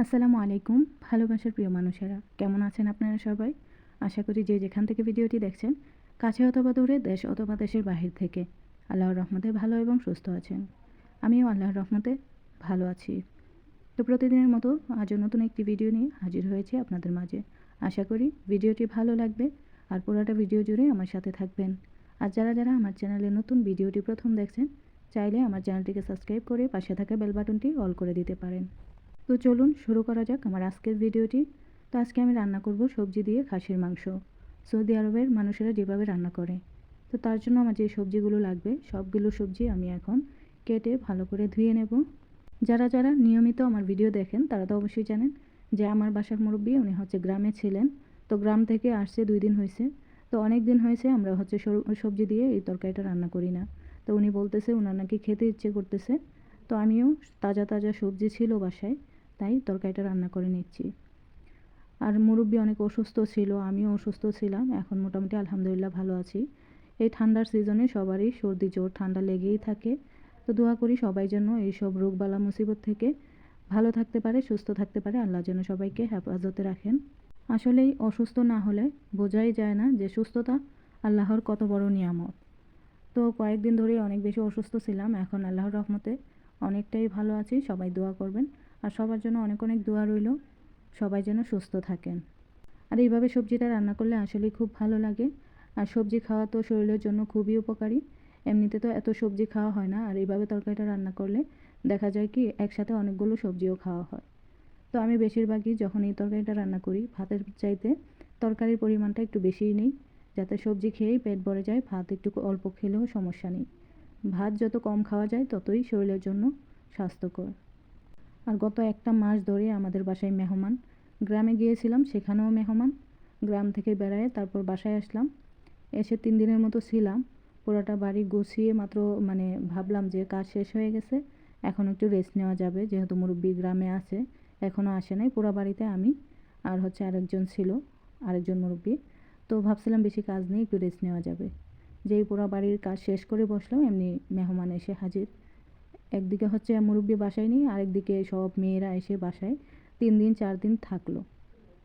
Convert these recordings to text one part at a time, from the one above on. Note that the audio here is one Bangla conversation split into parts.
আসসালামু আলাইকুম। ভালোবাসার প্রিয় মানুষেরা, কেমন আছেন আপনারা সবাই? আশা করি যে যেখান থেকে ভিডিওটি দেখছেন, কাছে অথবা দূরে, দেশ অথবা দেশের বাহির থেকে, আল্লাহর রহমতে ভালো এবং সুস্থ আছেন। আমিও আল্লাহর রহমতে ভালো আছি। তো প্রতিদিনের মতো আজও নতুন একটি ভিডিও নিয়ে হাজির হয়েছি আপনাদের মাঝে। আশা করি ভিডিওটি ভালো লাগবে আর পুরোটা ভিডিও জুড়ে আমার সাথে থাকবেন। আর যারা যারা আমার চ্যানেলে নতুন ভিডিওটি প্রথম দেখছেন, চাইলে আমার চ্যানেলটিকে সাবস্ক্রাইব করে পাশে থাকা বেল বাটনটি অল করে দিতে পারেন। তো চলুন শুরু করা যাক আমার আজকের ভিডিওটি। তো আজকে আমি রান্না করব সবজি দিয়ে খাসির মাংস। সৌদি আরবের মানুষেরা যেভাবে রান্না করে, তো তার জন্য আমার যে সবজিগুলো লাগবে সবগুলো সবজি আমি এখন কেটে ভালো করে ধুয়ে নেব। যারা যারা নিয়মিত আমার ভিডিও দেখেন তারা তো অবশ্যই জানেন যে আমার বাসার মুরব্বি উনি হচ্ছে গ্রামে ছিলেন। তো গ্রাম থেকে আসছে 2 দিন হয়েছে। তো অনেক দিন হয়েছে আমরা হচ্ছে সবজি দিয়ে এই তরকারিটা রান্না করি না। তো উনি বলতেছে ওনার নাকি খেতে ইচ্ছে করতেছে। তো আমিও তাজা তাজা সবজি ছিল বাসায়, তাই তরকারিটা রান্না করে নিচ্ছি। আর মুরব্বি অনেক অসুস্থ ছিল, আমিও অসুস্থ ছিলাম। এখন মোটামুটি আলহামদুলিল্লাহ ভালো আছি। এই ঠান্ডার সিজনে সবারই সর্দি জ্বর ঠান্ডা লেগেই থাকে। তো দোয়া করি সবাই যেন এইসব রোগবালা মুসিবত থেকে ভালো থাকতে পারে, সুস্থ থাকতে পারে। আল্লাহ যেন সবাইকে হেফাজতে রাখেন। আসলেই অসুস্থ না হলে বোঝাই যায় না যে সুস্থতা আল্লাহর কত বড় নিয়ামত। তো কয়েকদিন ধরেই অনেক বেশি অসুস্থ ছিলাম, এখন আল্লাহর রহমতে অনেকটাই ভালো আছি। সবাই দোয়া করবেন আর সবার জন্য অনেক অনেক দোয়া রইল, সবাই যেন সুস্থ থাকেন। আর এইভাবে সবজিটা রান্না করলে আসলেই খুব ভালো লাগে। আর সবজি খাওয়া তো শরীরের জন্য খুবই উপকারী। এমনিতে তো এত সবজি খাওয়া হয় না, আর এইভাবে তরকারিটা রান্না করলে দেখা যায় কি একসাথে অনেকগুলো সবজিও খাওয়া হয়। তো আমি বেশিরভাগই যখন এই তরকারিটা রান্না করি ভাতের চাইতে তরকারির পরিমাণটা একটু বেশিই নিই, যাতে সবজি খেয়েই পেট ভরে যায়, ভাত একটু অল্প খেলেও সমস্যা নেই। ভাত যত কম খাওয়া যায় ততই শরীরের জন্য স্বাস্থ্যকর। আর গত একটা মাস ধরে আমাদের বাসায় মেহমান। গ্রামে গিয়েছিলাম, সেখানেও মেহমান। গ্রাম থেকে বেড়ায় তারপর বাসায় আসলাম। এসে 3 দিনের মতো ছিলাম। পুরোটা বাড়ি গুছিয়ে মাত্র মানে ভাবলাম যে কাজ শেষ হয়ে গেছে, এখন একটু রেস্ট নেওয়া যাবে, যেহেতু মুরব্বি গ্রামে আছে, এখনও আসে নাই। পুরো বাড়িতে আমি আর হচ্ছে আরেকজন ছিল, আরেকজন মুরব্বি। তো ভাবছিলাম বেশি কাজ নেই, একটু রেস্ট নেওয়া যাবে। যেই পুরো বাড়ির কাজ শেষ করে বসলাম, এমনি মেহমান এসে হাজির। একদিকে হচ্ছে মুরব্বি বাসায় নেই, আরেকদিকে সব মেয়েরা এসে বাসায় 3 দিন 4 দিন থাকলো।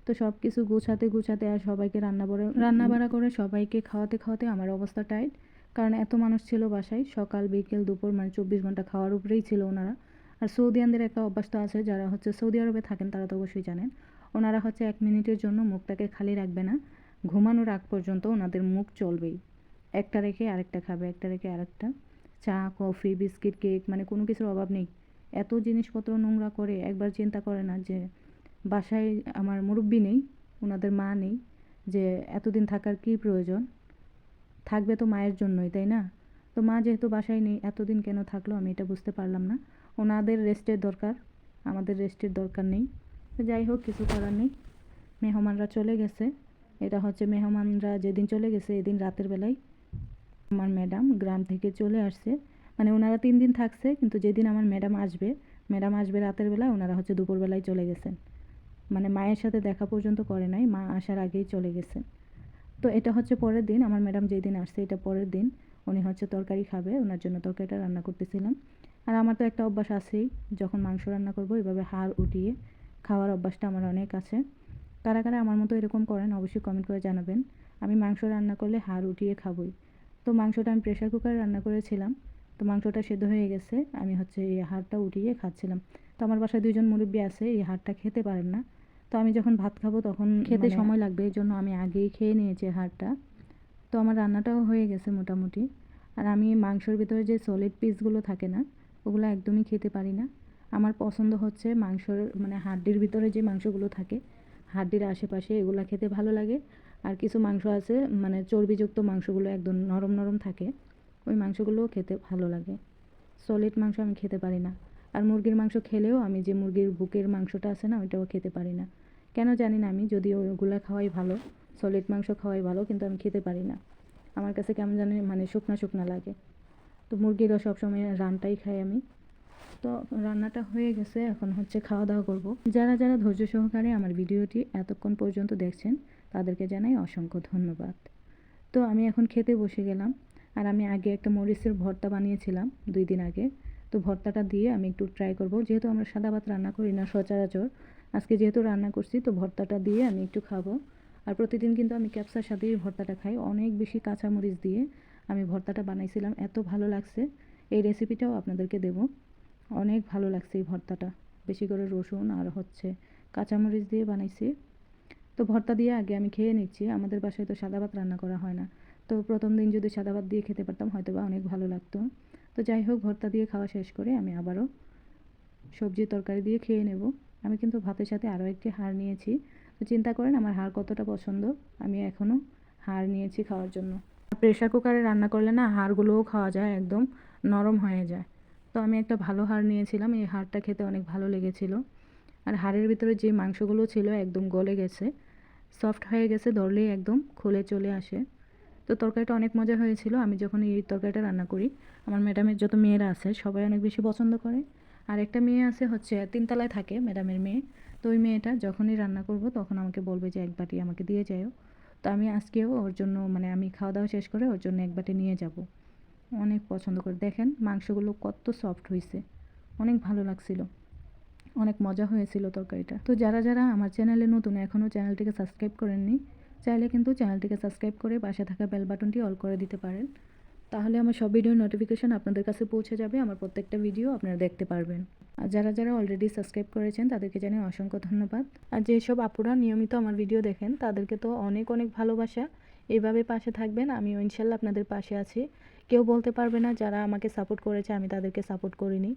তো সব কিছু গুছাতে গুছাতে আর সবাইকে রান্না বাড়া করে সবাইকে খাওয়াতে খাওয়াতে আমার অবস্থা টাইট। কারণ এত মানুষ ছিল বাসায়, সকাল বিকেল দুপুর মানে 24 ঘন্টা খাওয়ার উপরেই ছিল ওনারা। আর সৌদিয়ানদের একটা অভ্যাস তো আছে, যারা হচ্ছে সৌদি আরবে থাকেন তারা তো অবশ্যই জানেন, ওনারা হচ্ছে 1 মিনিটের জন্য মুখটাকে খালি রাখবে না। ঘুমানোর আগ পর্যন্ত ওনাদের মুখ চলবেই। একটা রেখে আরেকটা খাবে, একটা রেখে আরেকটা। চা কফি বিস্কিট কেক মানে কোনো কিছুর অভাব নেই। এত জিনিসপত্র নোংরা করে, একবার চিন্তা করে না যে বাসায় আমার মুরব্বি নেই, ওনাদের মা নেই, যে এতদিন থাকার কী প্রয়োজন? থাকবে তো মায়ের জন্যই, তাই না? তো মা যেহেতু বাসায় নেই, এতদিন কেন থাকলো আমি এটা বুঝতে পারলাম না। ওনাদের রেস্টের দরকার, আমাদের রেস্টের দরকার নেই। তো যাই হোক, কিছু করার নেই। মেহমানরা চলে গেছে। এটা হচ্ছে মেহমানরা যেদিন চলে গেছে এদিন রাতের বেলায় আমার ম্যাডাম গ্রাম থেকে চলে আসছে। মানে ওনারা 3 দিন থাকছে, কিন্তু যেদিন আমার ম্যাডাম আসবে রাতের বেলা, ওনারা হচ্ছে দুপুরবেলায় চলে গেছেন। মানে মায়ের সাথে দেখা পর্যন্ত করে নাই, মা আসার আগেই চলে গেছেন। তো এটা হচ্ছে পরের দিন, আমার ম্যাডাম যেই দিন আসছে এটা পরের দিন। উনি হচ্ছে তরকারি খাবে, ওনার জন্য তরকারিটা রান্না করতেছিলাম। আর আমার তো একটা অভ্যাস আছেই, যখন মাংস রান্না করব এভাবে হাড় উঠিয়ে খাওয়ার অভ্যাসটা আমার অনেক আছে। কারা কারা আমার মতো এরকম করেন অবশ্যই কমেন্ট করে জানাবেন। আমি মাংস রান্না করলে হাড় উঠিয়ে খাবই। তো মাংসটা আমি প্রেশার কুকারে রান্না করেছিলাম। তো মাংসটা সেদ্ধ হয়ে গেছে, আমি হচ্ছে এই হাড়টা উঠিয়ে খাচ্ছিলাম। তো আমার বাসায় 2জন মুরব্বি আছে, এই হাড়টা খেতে পারেন না। তো আমি যখন ভাত খাবো তখন খেতে সময় লাগবে, এই জন্য আমি আগেই খেয়ে নিয়েছি হাড়টা। তো আমার রান্নাটাও হয়ে গেছে মোটামুটি। আর আমি মাংসের ভিতরে যে সলিড পিসগুলো থাকে না, ওগুলো একদমই খেতে পারি না। আমার পছন্দ হচ্ছে মাংসর মানে হাড্ডির ভিতরে যে মাংসগুলো থাকে, হাড্ডির আশেপাশে এগুলো খেতে ভালো লাগে। আর কিছু মাংস আছে মানে চর্বিযুক্ত মাংসগুলো একদম নরম নরম থাকে, ওই মাংসগুলোও খেতে ভালো লাগে। সলিড মাংস আমি খেতে পারি না। আর মুরগির মাংস খেলেও আমি যে মুরগির বুকের মাংসটা আছে না, ওইটাও খেতে পারি না। কেন জানি না, আমি যদিও ওগুলো খাওয়াই ভালো, সলিড মাংস খাওয়াই ভালো, কিন্তু আমি খেতে পারি না। আমার কাছে কেমন জানি মানে শুকনা শুকনা লাগে। তো মুরগিরও সবসময় রানটাই খাই আমি। তো রান্নাটা হয়ে গেছে, এখন হচ্ছে খাওয়া দাওয়া করব। যারা যারা ধৈর্য সহকারে আমার ভিডিওটি এতক্ষণ পর্যন্ত দেখছেন তাদেরকে জানাই অসংখ্য ধন্যবাদ। তো আমি এখন খেতে বসে গেলাম। আর আমি আগে একটা মরিচের ভর্তা বানিয়েছিলাম 2 দিন আগে। তো ভর্তাটা দিয়ে আমি একটু ট্রাই করব, যেহেতু আমরা সাদা ভাত রান্না করি না সচরাচর, আজকে যেহেতু রান্না করছি তো ভর্তাটা দিয়ে আমি একটু খাবো। আর প্রতিদিন কিন্তু আমি ক্যাপসার সাথেই ভর্তাটা খাই, অনেক বেশি কাঁচামরিচ দিয়ে আমি ভর্তাটা বানাইছিলাম, এত ভালো লাগছে। এই রেসিপিটাও আপনাদেরকে দেব, অনেক ভালো লাগছে এই ভর্তাটা, বেশি করে রসুন আর হচ্ছে কাঁচামরিচ দিয়ে বানাইছি। তো ভর্তা দিয়ে আগে আমি খেয়ে নিচ্ছি, আমাদের বাসায় তো সাদা ভাত রান্না করা হয় না, তো প্রথম দিন যদি সাদা ভাত দিয়ে খেতে পারতাম হয়তো বা অনেক ভালো লাগতো। তো যাই হোক, ভর্তা দিয়ে খাওয়া শেষ করে আমি আবারও সবজি তরকারি দিয়ে খেয়ে নেব। আমি কিন্তু ভাতের সাথে আরও একটি হাড় নিয়েছি, তো চিন্তা করেন আমার হাড় কতটা পছন্দ, আমি এখনও হাড় নিয়েছি খাওয়ার জন্য। প্রেশার কুকারে রান্না করলে না হাড়গুলোও খাওয়া যায়, একদম নরম হয়ে যায়। তো আমি একটা ভালো হাড় নিয়েছিলাম, এই হাড়টা খেতে অনেক ভালো লেগেছিল। আর হাড়ের ভিতরে যে মাংসগুলো ছিল একদম গলে গেছে, সফট হয়ে গেছে, ধরলেই একদম খুলে চলে আসে। তো তরকারিটা অনেক মজা হয়েছিল। আমি যখন এই তরকারিটা রান্না করি, আমার ম্যাডামের যত মেয়েরা আছে সবাই অনেক বেশি পছন্দ করে। আর একটা মেয়ে আছে হচ্ছে তিনতলায় থাকে, ম্যাডামের মেয়ে। তো ওই মেয়েটা যখনই রান্না করব তখন আমাকে বলবে যে এক বাটি আমাকে দিয়ে যাও। তো আমি আজকেও ওর জন্য মানে আমি খাওয়া দাওয়া শেষ করে ওর জন্য এক বাটি নিয়ে যাব। অনেক পছন্দ করে, দেখেন মাংসগুলো কত সফট হয়েছে, অনেক ভালো লাগছিল, অনেক মজা হয়েছিল তরকারিটা। তো যারা যারা আমার চ্যানেলে নতুন, এখনও চ্যানেলটিকে সাবস্ক্রাইব করেননি, চাইলে কিন্তু চ্যানেলটিকে সাবস্ক্রাইব করে পাশে থাকা বেল বাটনটি অল করে দিতে পারেন, তাহলে আমার সব ভিডিওর নোটিফিকেশান আপনাদের কাছে পৌঁছে যাবে, আমার প্রত্যেকটা ভিডিও আপনারা দেখতে পারবেন। আর যারা যারা অলরেডি সাবস্ক্রাইব করেছেন তাদেরকে জানাই অসংখ্য ধন্যবাদ। আর যেসব আপুরা নিয়মিত আমার ভিডিও দেখেন তাদেরকে তো অনেক অনেক ভালোবাসা। এইভাবে পাশে থাকবেন, আমিও ইনশাল্লাহ আপনাদের পাশে আছি। কেউ বলতে পারবে না যারা আমাকে সাপোর্ট করেছে আমি তাদেরকে সাপোর্ট করিনি।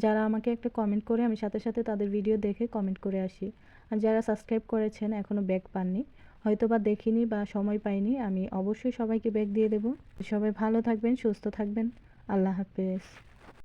যারা আমাকে একটা কমেন্ট করে আমি সাথে সাথে তাদের ভিডিও দেখে কমেন্ট করে আসি। আর যারা সাবস্ক্রাইব করেছেন এখনও ব্যাক পাননি, হয়তো বা দেখিনি বা সময় পাইনি, আমি অবশ্যই সবাইকে ব্যাক দিয়ে দেব। সবাই ভালো থাকবেন, সুস্থ থাকবেন। আল্লাহ হাফেজ।